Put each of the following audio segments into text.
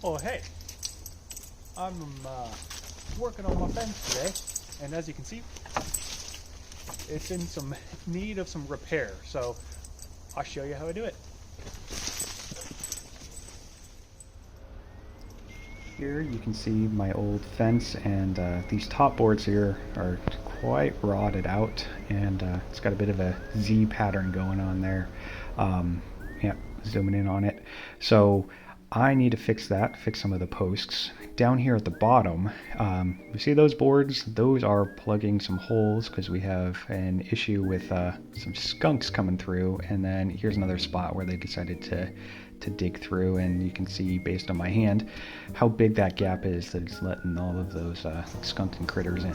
Oh, hey, I'm working on my fence today, and as you can see, it's in some need of some repair, so I'll show you how I do it. Here you can see my old fence, and these top boards here are quite rotted out, and it's got a bit of a Z pattern going on there. Yeah, zooming in on it. So I need to fix that, fix some of the posts. Down here at the bottom, you see those boards? Those are plugging some holes because we have an issue with some skunks coming through, and then here's another spot where they decided to dig through, and you can see based on my hand how big that gap is that it's letting all of those skunk and critters in.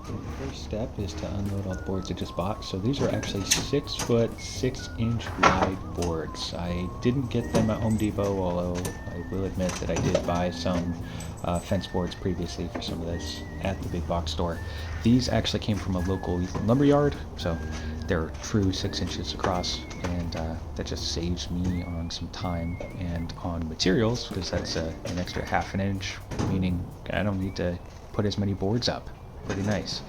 The first step is to unload all the boards I just bought. So these are actually 6 foot 6 inch wide boards. I didn't get them at Home Depot, although I will admit that I did buy some fence boards previously for some of this at the big box store. These actually came from a local lumber yard, so they're true 6 inches across, and that just saves me on some time and on materials, because that's an extra ½ an inch, meaning I don't need to put as many boards up. Pretty nice.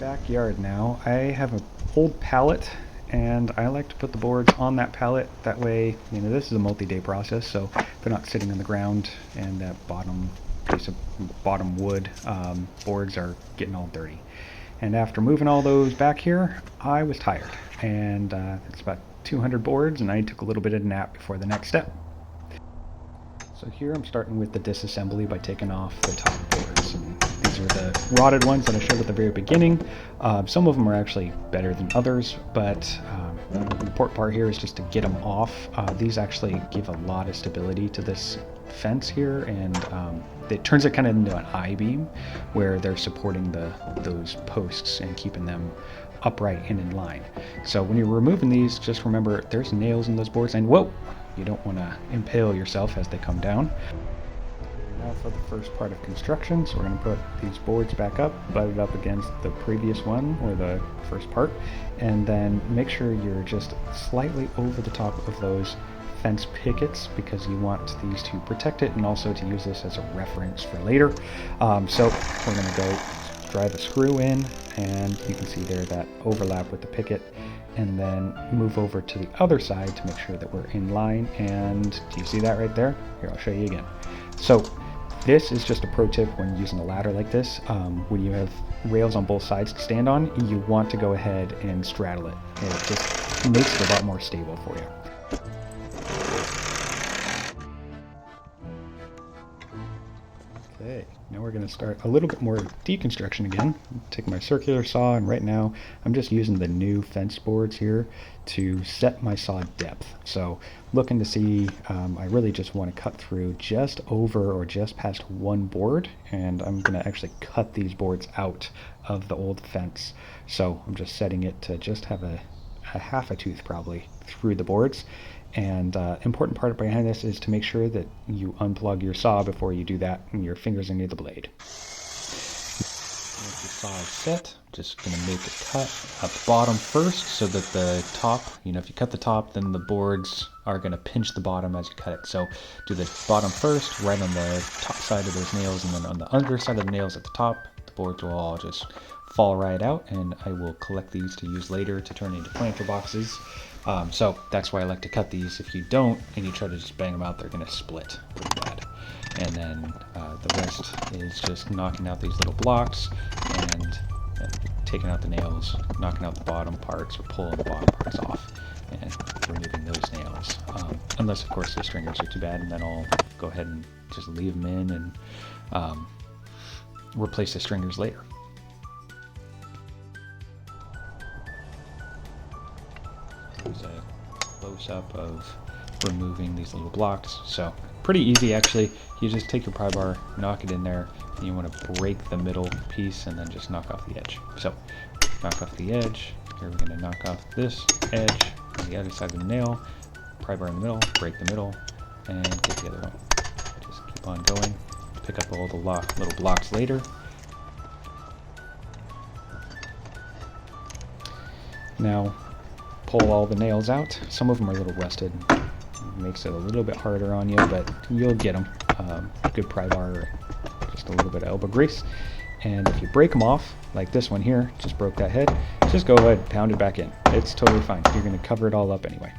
Backyard now, I have an old pallet, and I like to put the boards on that pallet. That way, you know, this is a multi-day process, so they're not sitting on the ground and that bottom piece of bottom wood boards are getting all dirty. And after moving all those back here, I was tired, and it's about 200 boards, and I took a little bit of a nap before the next step. So here I'm starting with the disassembly by taking off the top boards. And these are the rotted ones that I showed at the very beginning. Some of them are actually better than others, but the important part here is just to get them off. These actually give a lot of stability to this fence here, and it turns it kind of into an I-beam where they're supporting those posts and keeping them upright and in line. So when you're removing these, just remember there's nails in those boards, and whoa! You don't want to impale yourself as they come down. Now for the first part of construction, so we're going to put these boards back up, butt it up against the previous one, or the first part, and then make sure you're just slightly over the top of those fence pickets, because you want these to protect it and also to use this as a reference for later. So we're going to go drive a screw in, and you can see there that overlap with the picket, and then move over to the other side to make sure that we're in line. And do you see that right there? Here, I'll show you again. So this is just a pro tip when using a ladder like this. When you have rails on both sides to stand on, you want to go ahead and straddle it. It just makes it a lot more stable for you. Okay, now we're going to start a little bit more deconstruction again. Take my circular saw, and right now I'm just using the new fence boards here to set my saw depth. So looking to see, I really just want to cut through just over or just past one board, and I'm going to actually cut these boards out of the old fence. So I'm just setting it to just have a ½ a tooth probably through the boards. And important part behind this is to make sure that you unplug your saw before you do that, and your fingers are near the blade. Once the saw is set, just going to make a cut at the bottom first, so that the top, you know, if you cut the top, then the boards are going to pinch the bottom as you cut it. So do the bottom first, right on the top side of those nails, and then on the underside of the nails at the top, the boards will all just fall right out, and I will collect these to use later to turn into planter boxes. So that's why I like to cut these. If you don't and you try to just bang them out, they're going to split pretty bad. And then the rest is just knocking out these little blocks and taking out the nails, knocking out the bottom parts, or pulling the bottom parts off and removing those nails. Unless, of course, the stringers are too bad, and then I'll go ahead and just leave them in and replace the stringers later. There's a close-up of removing these little blocks. So pretty easy actually. You just take your pry bar, knock it in there, and you want to break the middle piece and then just knock off the edge. So knock off the edge. Here we're going to knock off this edge on the other side of the nail, pry bar in the middle, break the middle, and get the other one. Just keep on going. Pick up all the little blocks later. Now pull all the nails out. Some of them are a little rusted. It makes it a little bit harder on you, but you'll get them. Good pry bar, just a little bit of elbow grease. And if you break them off, like this one here, just broke that head, just go ahead and pound it back in. It's totally fine. You're going to cover it all up anyway.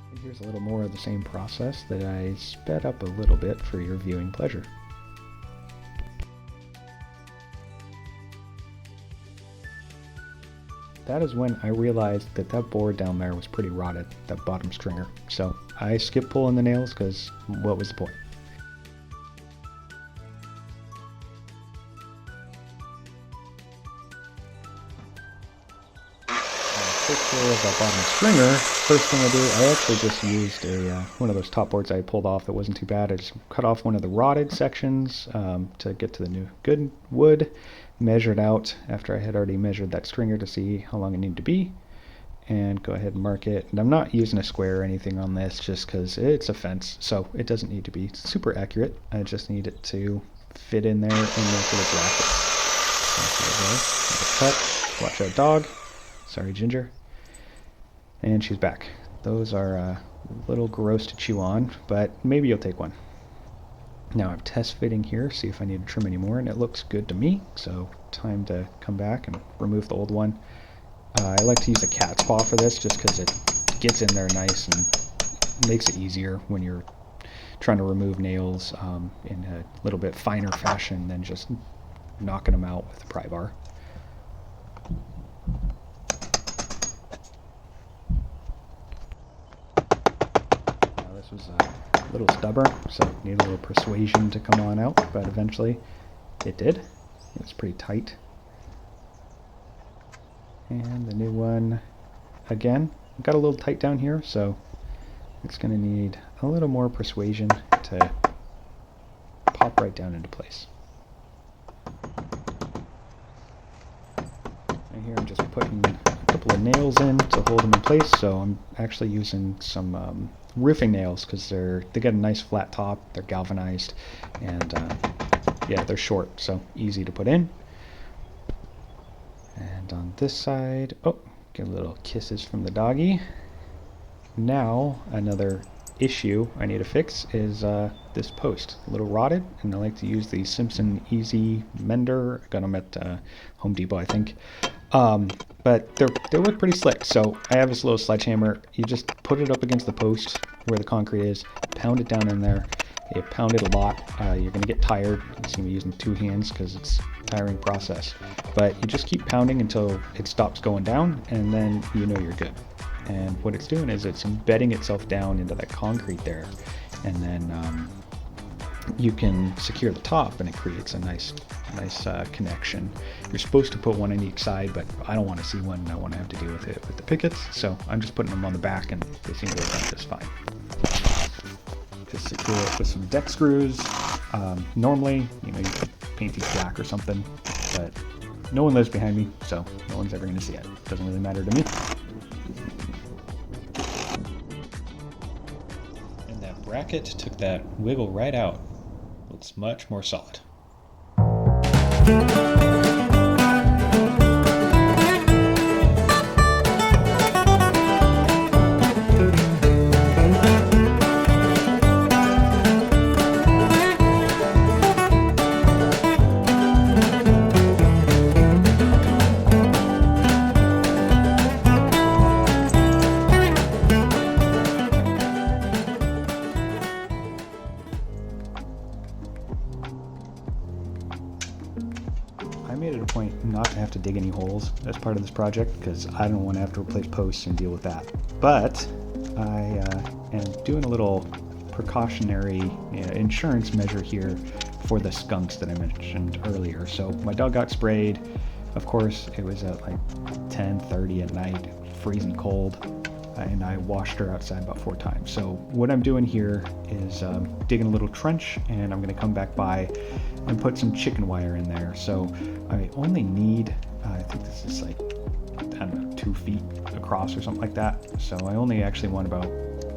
And here's a little more of the same process that I sped up a little bit for your viewing pleasure. That is when I realized that that board down there was pretty rotted, that bottom stringer. So I skipped pulling the nails because what was the point? Take care of that bottom stringer. First thing I do, I actually just used one of those top boards I pulled off that wasn't too bad. I just cut off one of the rotted sections to get to the new good wood. Measured out after I had already measured that stringer to see how long it needed to be, and go ahead and mark it. And I'm not using a square or anything on this just because it's a fence, so it doesn't need to be super accurate. I just need it to fit in there and make it a bracket. So cut. Watch out, dog. Sorry, Ginger. And she's back. Those are a little gross to chew on, but maybe you'll take one. Now I'm test fitting here, see if I need to trim any more, and it looks good to me, so time to come back and remove the old one. I like to use a cat's paw for this just because it gets in there nice and makes it easier when you're trying to remove nails in a little bit finer fashion than just knocking them out with a pry bar. Now this was a little stubborn, so need a little persuasion to come on out, but eventually it did. It was pretty tight. And the new one, again, got a little tight down here, so it's going to need a little more persuasion to pop right down into place. And here I'm just putting a couple of nails in to hold them in place, so I'm actually using some roofing nails because they got a nice flat top, they're galvanized, and yeah, they're short, so easy to put in. And on this side, oh, get a little kisses from the doggy. Now another issue I need to fix is this post, a little rotted, and I like to use the Simpson Easy Mender. I got them at Home Depot, I think. But they look pretty slick, so I have this little sledgehammer. You just put it up against the post where the concrete is, pound it down in there. You pound it a lot. You're going to get tired. You see me using two hands because it's a tiring process. But you just keep pounding until it stops going down, and then you know you're good. And what it's doing is it's embedding itself down into that concrete there, and then you can secure the top, and it creates a nice connection. You're supposed to put one on each side, but I don't want to see one. I want to have to deal with it with the pickets, so I'm just putting them on the back, and they seem to work out just fine. Just secure it with some deck screws. Normally, you could paint these black or something, but no one lives behind me, so no one's ever going to see it. Doesn't really matter to me. And that bracket took that wiggle right out. Looks much more solid. I made it a point not to have to dig any holes as part of this project because I don't want to have to replace posts and deal with that. But I am doing a little precautionary insurance measure here for the skunks that I mentioned earlier. So my dog got sprayed. Of course, it was at like 10:30 at night, freezing cold. and I washed her outside about 4 times. So what I'm doing here is digging a little trench, and I'm going to come back by and put some chicken wire in there. So I only need, I think this is like, I don't know, 2 feet across or something like that. So I only actually want about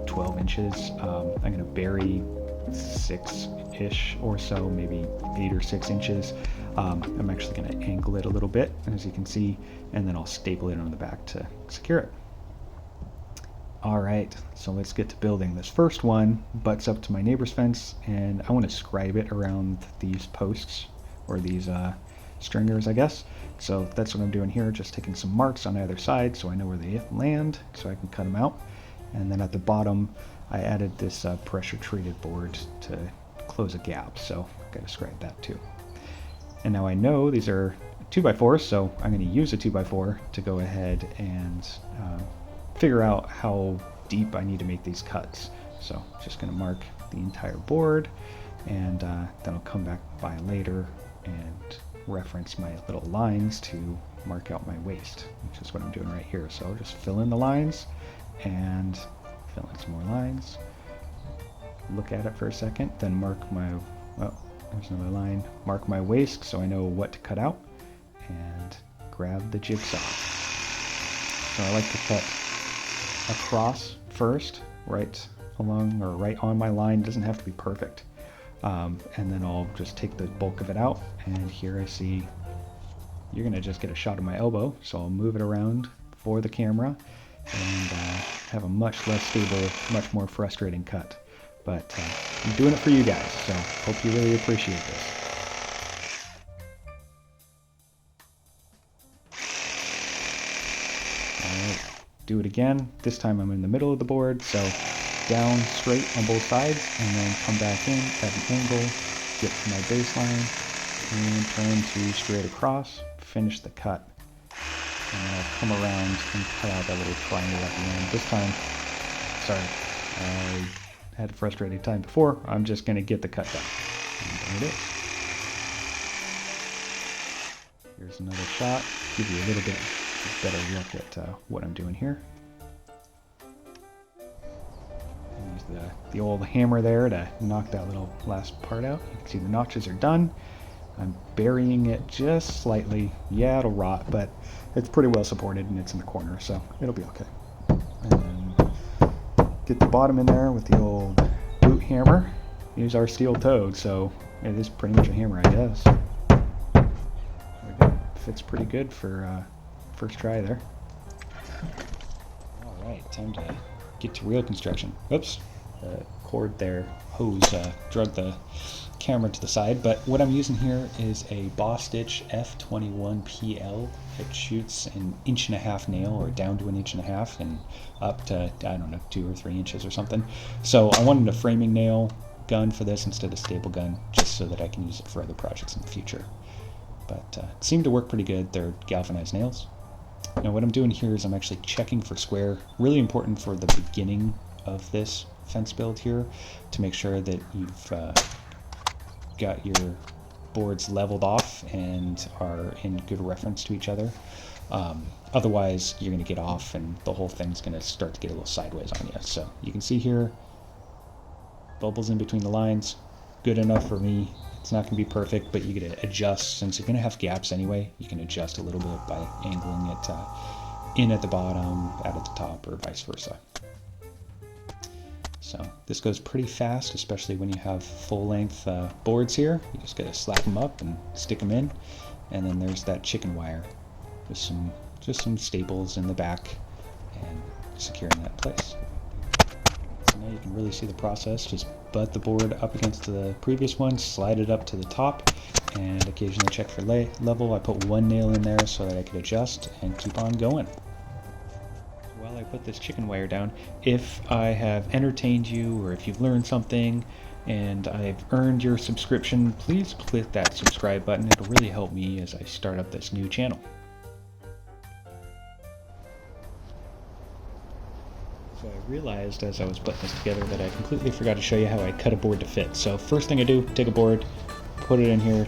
12 inches. I'm going to bury 6-ish or so, maybe 8 or 6 inches. I'm actually going to angle it a little bit, as you can see, and then I'll staple it on the back to secure it. Alright, so let's get to building. This first one butts up to my neighbor's fence, and I want to scribe it around these posts, or these stringers, I guess. So that's what I'm doing here, just taking some marks on either side so I know where they land, so I can cut them out. And then at the bottom, I added this pressure treated board to close a gap, so I've got to scribe that too. And now I know these are 2x4s, so I'm going to use a 2x4 to go ahead and figure out how deep I need to make these cuts. So just going to mark the entire board, and then I'll come back by later and reference my little lines to mark out my waist, which is what I'm doing right here. So I'll just fill in the lines and fill in some more lines, look at it for a second, then mark my, oh, there's another line, mark my waist so I know what to cut out, and grab the jigsaw. So I like to cut across first, right along or right on my line. It doesn't have to be perfect. And then I'll just take the bulk of it out, and here I see you're gonna just get a shot of my elbow, so I'll move it around for the camera and have a much less stable, much more frustrating cut. But I'm doing it for you guys, so hope you really appreciate this. Alright, do it again. This time I'm in the middle of the board, so down straight on both sides, and then come back in at an angle, get to my baseline, and turn to straight across, finish the cut. And then I'll come around and cut out that little triangle at the end. This time, sorry, I had a frustrating time before. I'm just going to get the cut done. And there it is. Here's another shot. Give you a little bit better look at what I'm doing here. Use the old hammer there to knock that little last part out. You can see the notches are done. I'm burying it just slightly. Yeah, it'll rot, but it's pretty well supported and it's in the corner, so it'll be okay. And then get the bottom in there with the old boot hammer. Use our steel toed, so it is pretty much a hammer, I guess. There we go. Fits pretty good for first try there. Alright, time to get to real construction. Oops, the cord there, hose, drug the camera to the side, but what I'm using here is a Boss Stitch F21PL. It shoots an 1.5-inch nail, or down to 1.5 inches, and up to, I don't know, 2 or 3 inches or something. So I wanted a framing nail gun for this instead of staple gun, just so that I can use it for other projects in the future. But it seemed to work pretty good. They're galvanized nails. Now what I'm doing here is I'm actually checking for square. Really important for the beginning of this fence build here, to make sure that you've got your boards leveled off and are in good reference to each other. Otherwise you're going to get off and the whole thing's going to start to get a little sideways on you. So you can see here, bubbles in between the lines, good enough for me. It's not going to be perfect, but you get to adjust. Since you're going to have gaps anyway, you can adjust a little bit by angling it in at the bottom, out at the top, or vice versa. So this goes pretty fast, especially when you have full-length boards here. You just got to slap them up and stick them in, and then there's that chicken wire with just some staples in the back and securing that in place. So now you can really see the process. Just butt the board up against the previous one, slide it up to the top, and occasionally check for level. I put one nail in there so that I could adjust and keep on going. While I put this chicken wire down, if I have entertained you or if you've learned something and I've earned your subscription, please click that subscribe button. It'll really help me as I start up this new channel. So I realized as I was putting this together that I completely forgot to show you how I cut a board to fit. So first thing I do, take a board, put it in here,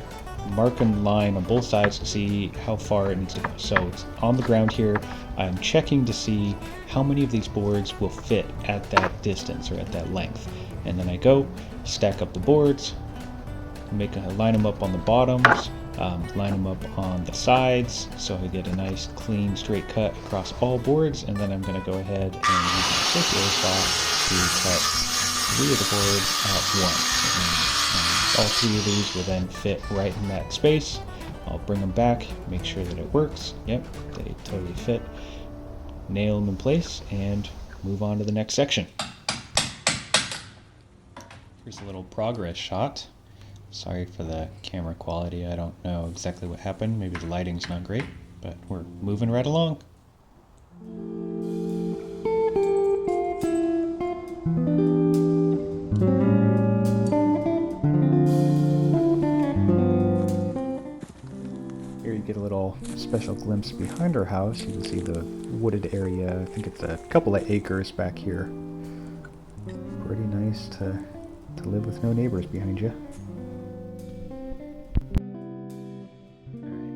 mark a line on both sides to see how far it needs to go. So it's on the ground here. I'm checking to see how many of these boards will fit at that distance or at that length. And then I go, stack up the boards, line them up on the bottoms, line them up on the sides, so I get a nice clean straight cut across all boards. And then I'm going to go ahead and use my circular saw to cut 3 of the boards at once. And all 3 of these will then fit right in that space. I'll bring them back, make sure that it works. Yep, they totally fit. Nail them in place and move on to the next section. Here's a little progress shot. Sorry for the camera quality. I don't know exactly what happened. Maybe the lighting's not great, but we're moving right along. Here you get a little special glimpse behind our house. You can see the wooded area. I think it's a couple of acres back here. Pretty nice to live with no neighbors behind you.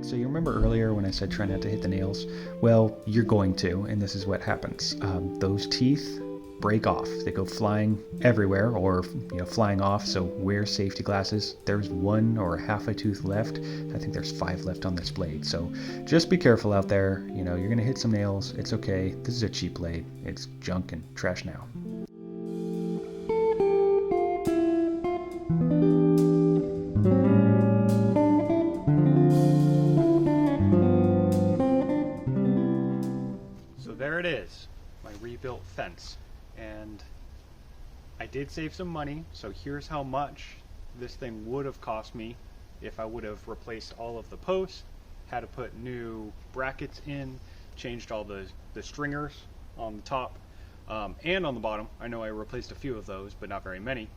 So you remember earlier when I said try not to hit the nails? Well, you're going to, and this is what happens. Those teeth break off. They go flying everywhere, or flying off, so wear safety glasses. There's 1 or half a tooth left. I think there's 5 left on this blade, so just be careful out there. You're gonna hit some nails. It's okay. This is a cheap blade. It's junk and trash now. There it is, my rebuilt fence, and I did save some money. So here's how much this thing would have cost me if I would have replaced all of the posts, had to put new brackets in, changed all the stringers on the top and on the bottom. I know I replaced a few of those, but not very many,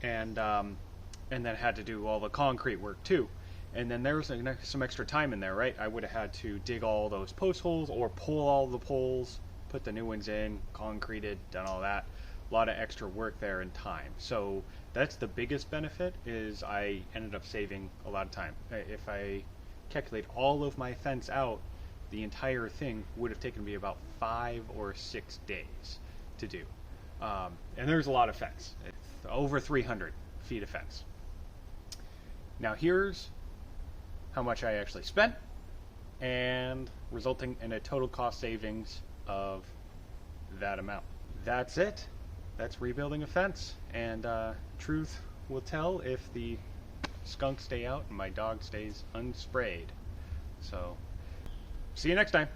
and then had to do all the concrete work too. And then there was some extra time in there, right? I would have had to dig all those post holes or pull all the poles, put the new ones in, concreted, done all that. A lot of extra work there and time. So that's the biggest benefit, is I ended up saving a lot of time. If I calculate all of my fence out, the entire thing would have taken me about 5 or 6 days to do. And there's a lot of fence. It's over 300 feet of fence. Now here's how much I actually spent, and resulting in a total cost savings of that amount. That's it. That's rebuilding a fence, and truth will tell if the skunks stay out and my dog stays unsprayed. So, see you next time.